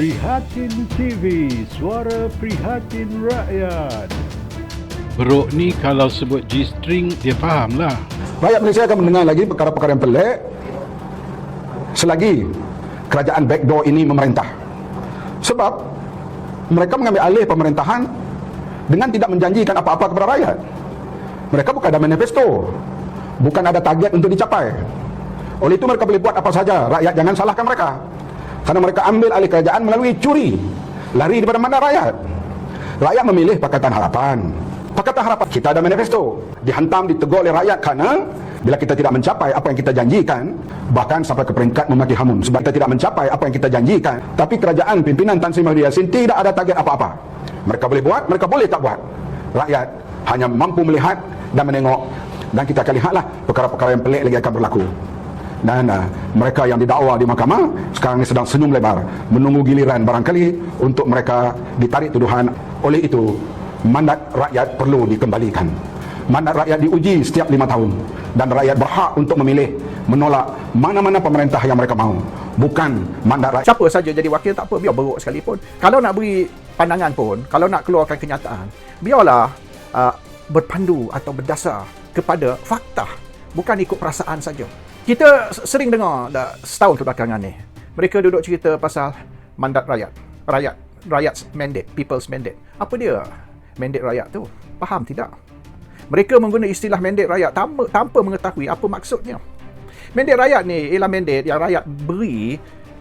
Prihatin TV, suara prihatin rakyat. Beruk ni kalau sebut G-string, dia faham lah. Rakyat Malaysia akan mendengar lagi perkara-perkara yang pelik selagi kerajaan backdoor ini memerintah. Sebab mereka mengambil alih pemerintahan dengan tidak menjanjikan apa-apa kepada rakyat. Mereka bukan ada manifesto, bukan ada target untuk dicapai. Oleh itu mereka boleh buat apa saja. Rakyat jangan salahkan mereka, karena mereka ambil alih kerajaan melalui curi, lari daripada mana rakyat. Rakyat memilih Pakatan Harapan. Pakatan Harapan kita ada manifesto, dihantam, ditegur oleh rakyat kerana bila kita tidak mencapai apa yang kita janjikan, bahkan sampai ke peringkat memaki hamun sebab kita tidak mencapai apa yang kita janjikan. Tapi kerajaan pimpinan Tan Sri Muhyiddin Yassin tidak ada target apa-apa. Mereka boleh buat, mereka boleh tak buat. Rakyat hanya mampu melihat dan menengok, dan kita akan lihatlah perkara-perkara yang pelik lagi akan berlaku. Dan mereka yang didakwa di mahkamah sekarang ini sedang senyum lebar menunggu giliran barangkali untuk mereka ditarik tuduhan. Oleh itu mandat rakyat perlu dikembalikan. Mandat rakyat diuji setiap 5 tahun dan rakyat berhak untuk memilih menolak mana-mana pemerintah yang mereka mahu. Bukan mandat rakyat. Siapa saja jadi wakil tak apa, biar beruk sekalipun. Kalau nak beri pandangan pun, kalau nak keluarkan kenyataan, biarlah berpandu atau berdasar kepada fakta, bukan ikut perasaan saja. Kita sering dengar dah setahun kebelakangan ni, mereka duduk cerita pasal mandat rakyat. Rakyat's mandate, people's mandate. Apa dia mandate rakyat tu? Faham tidak? Mereka menggunakan istilah mandate rakyat tanpa mengetahui apa maksudnya. Mandate rakyat ni ialah mandate yang rakyat beri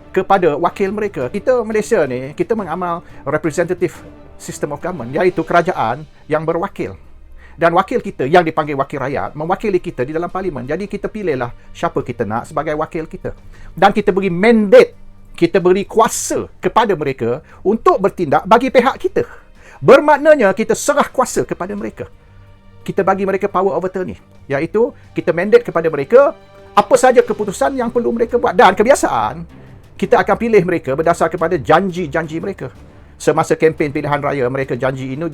kepada wakil mereka. Kita Malaysia ni, kita mengamal representative system of government, iaitu kerajaan yang berwakil. Dan wakil kita yang dipanggil wakil rakyat mewakili kita di dalam parlimen. Jadi kita pilihlah siapa kita nak sebagai wakil kita. Dan kita beri mandate, kita beri kuasa kepada mereka untuk bertindak bagi pihak kita. Bermaknanya kita serah kuasa kepada mereka. Kita bagi mereka power of attorney, iaitu kita mandate kepada mereka apa saja keputusan yang perlu mereka buat. Dan kebiasaan kita akan pilih mereka berdasar kepada janji-janji mereka. Semasa kempen pilihan raya mereka janji ini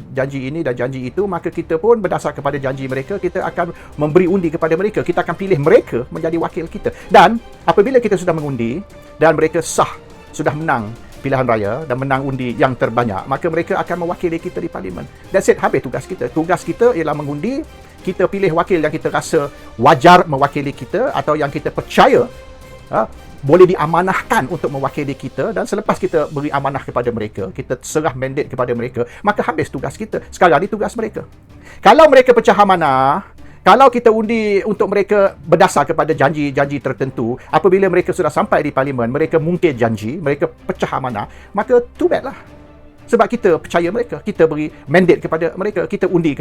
dan janji itu, maka kita pun berdasar kepada janji mereka, kita akan memberi undi kepada mereka. Kita akan pilih mereka menjadi wakil kita. Dan apabila kita sudah mengundi dan mereka sah, sudah menang pilihan raya dan menang undi yang terbanyak, maka mereka akan mewakili kita di parlimen. That's it, habis tugas kita. Tugas kita ialah mengundi, kita pilih wakil yang kita rasa wajar mewakili kita atau yang kita percaya boleh diamanahkan untuk mewakili kita, dan selepas kita beri amanah kepada mereka, kita serah mandate kepada mereka, maka habis tugas kita. Sekarang ni tugas mereka. Kalau mereka pecah amanah, kalau kita undi untuk mereka berdasar kepada janji-janji tertentu, apabila mereka sudah sampai di parlimen, mereka mungkir janji, mereka pecah amanah, maka too bad lah. Sebab kita percaya mereka, kita beri mandate kepada mereka, kita undi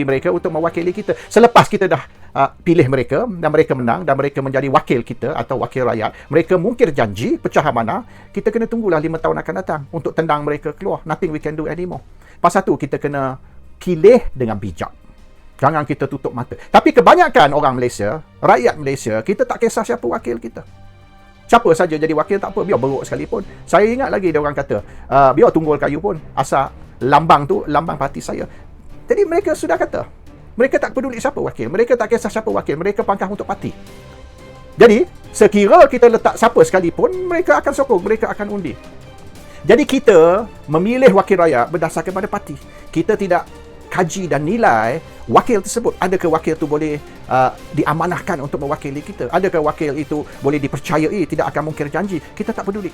mereka untuk mewakili kita. Selepas kita dah pilih mereka dan mereka menang dan mereka menjadi wakil kita atau wakil rakyat, mereka mungkir janji, pecah amanah, kita kena tunggulah 5 tahun akan datang untuk tendang mereka keluar. Nothing we can do anymore. Pasal tu kita kena pilih dengan bijak. Jangan kita tutup mata. Tapi kebanyakan orang Malaysia, rakyat Malaysia, kita tak kisah siapa wakil kita. Siapa saja jadi wakil tak apa, biar beruk sekalipun. Saya ingat lagi dia orang kata, biar tunggul kayu pun, asal lambang tu lambang parti saya. Jadi mereka sudah kata, mereka tak peduli siapa wakil, mereka tak kisah siapa wakil, mereka pangkah untuk parti. Jadi sekira kita letak siapa sekalipun, mereka akan sokong, mereka akan undi. Jadi kita memilih wakil rakyat berdasarkan pada parti. Kita tidak kaji dan nilai wakil tersebut. Adakah wakil itu boleh diamanahkan untuk mewakili kita? Adakah wakil itu boleh dipercayai, tidak akan mungkir janji? Kita tak peduli.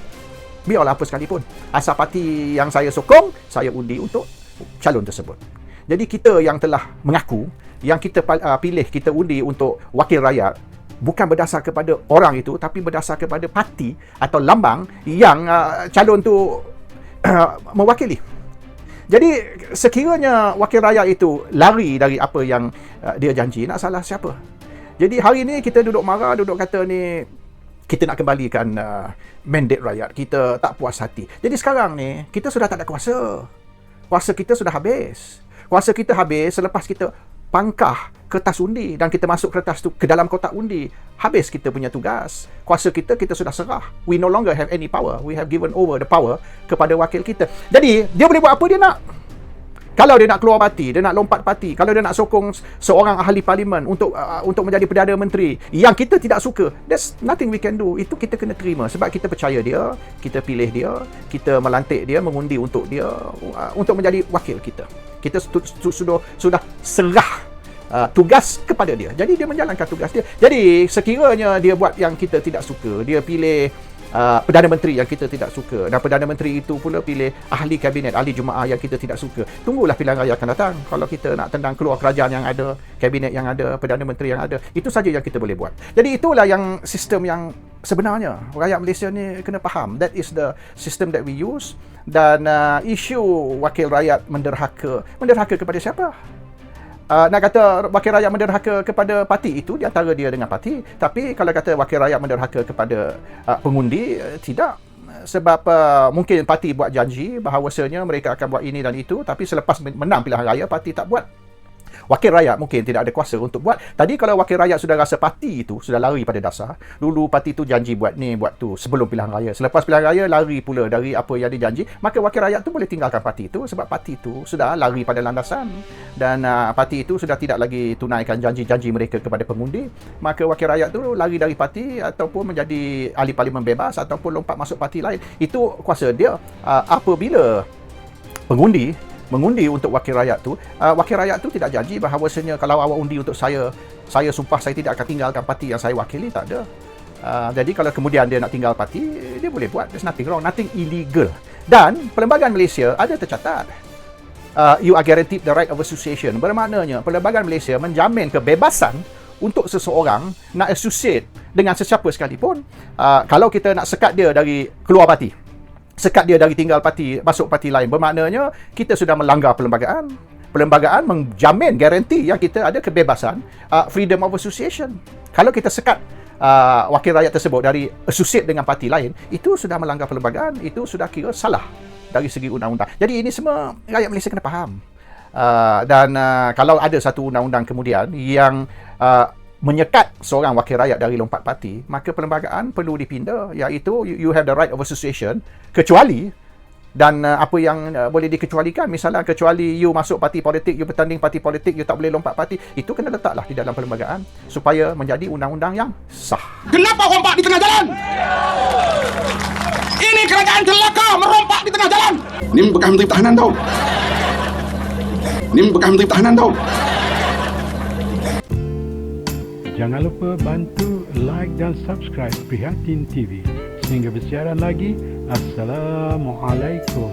Biarlah apa sekalipun. Asal parti yang saya sokong, saya undi untuk calon tersebut. Jadi kita yang telah mengaku, yang kita pilih, kita undi untuk wakil rakyat, bukan berdasar kepada orang itu, tapi berdasar kepada parti atau lambang yang calon tu mewakili. Jadi sekiranya wakil rakyat itu lari dari apa yang dia janji, nak salah siapa? Jadi hari ni kita duduk marah, duduk kata ni kita nak kembalikan mandate rakyat, kita tak puas hati. Jadi sekarang ni kita sudah tak ada kuasa. Kuasa kita sudah habis. Kuasa kita habis selepas kita pangkah kertas undi dan kita masuk kertas tu ke dalam kotak undi. Habis kita punya tugas. Kuasa kita sudah serah. We no longer have any power. We have given over the power kepada wakil kita. Jadi dia boleh buat apa dia nak. Kalau dia nak keluar parti, dia nak lompat parti, kalau dia nak sokong seorang ahli parlimen untuk menjadi Perdana Menteri yang kita tidak suka, there's nothing we can do. Itu kita kena terima sebab kita percaya dia, kita pilih dia, kita melantik dia, mengundi untuk dia untuk menjadi wakil kita. Kita sudah serah tugas kepada dia. Jadi dia menjalankan tugas dia. Jadi sekiranya dia buat yang kita tidak suka, dia pilih Perdana Menteri yang kita tidak suka, dan Perdana Menteri itu pula pilih ahli kabinet, ahli jemaah yang kita tidak suka, tunggulah pilihan raya akan datang. Kalau kita nak tendang keluar kerajaan yang ada, kabinet yang ada, Perdana Menteri yang ada, itu saja yang kita boleh buat. Jadi itulah yang sistem yang sebenarnya rakyat Malaysia ni kena faham. That is the system that we use. Dan isu wakil rakyat menderhaka kepada siapa? Nak kata wakil rakyat menderhaka kepada parti, itu di antara dia dengan parti. Tapi kalau kata wakil rakyat menderhaka kepada pengundi, tidak. Sebab mungkin parti buat janji bahawasanya mereka akan buat ini dan itu, tapi selepas menang pilihan raya, parti tak buat. Wakil rakyat mungkin tidak ada kuasa untuk buat. Tadi kalau wakil rakyat sudah rasa parti itu sudah lari pada dasar, dulu parti itu janji buat ni, buat tu sebelum pilihan raya. Selepas pilihan raya lari pula dari apa yang dijanji, maka wakil rakyat tu boleh tinggalkan parti itu sebab parti itu sudah lari pada landasan dan parti itu sudah tidak lagi tunaikan janji-janji mereka kepada pengundi. Maka wakil rakyat tu lari dari parti ataupun menjadi ahli parlimen bebas ataupun lompat masuk parti lain. Itu kuasa dia. Apabila pengundi mengundi untuk wakil rakyat tu tidak janji bahawasanya kalau awak undi untuk saya sumpah saya tidak akan tinggalkan parti yang saya wakili, tak ada. Jadi kalau kemudian dia nak tinggal parti, dia boleh buat. There's nothing wrong, nothing illegal. Dan Perlembagaan Malaysia ada tercatat, you are guaranteed the right of association. Bermaknanya Perlembagaan Malaysia menjamin kebebasan untuk seseorang nak associate dengan sesiapa sekalipun. Kalau kita nak sekat dia dari keluar parti, sekat dia dari tinggal parti, masuk parti lain, bermaknanya kita sudah melanggar perlembagaan. Perlembagaan menjamin garanti yang kita ada kebebasan, freedom of association. Kalau kita sekat wakil rakyat tersebut dari associate dengan parti lain, itu sudah melanggar perlembagaan, itu sudah kira salah dari segi undang-undang. Jadi ini semua rakyat Malaysia kena faham. Dan kalau ada satu undang-undang kemudian yang menyekat seorang wakil rakyat dari lompat parti, maka perlembagaan perlu dipinda, iaitu you have the right of association, kecuali dan apa yang boleh dikecualikan, misalnya kecuali you masuk parti politik, you bertanding parti politik, you tak boleh lompat parti, itu kena letaklah di dalam perlembagaan supaya menjadi undang-undang yang sah. Kenapa rompak di tengah jalan? Ini kerajaan celaka merompak di tengah jalan. Ini bekas Menteri Pertahanan tau. Ini bekas Menteri Pertahanan tau. Jangan lupa bantu like dan subscribe Prihatin TV. Sehingga bersiaran lagi. Assalamualaikum.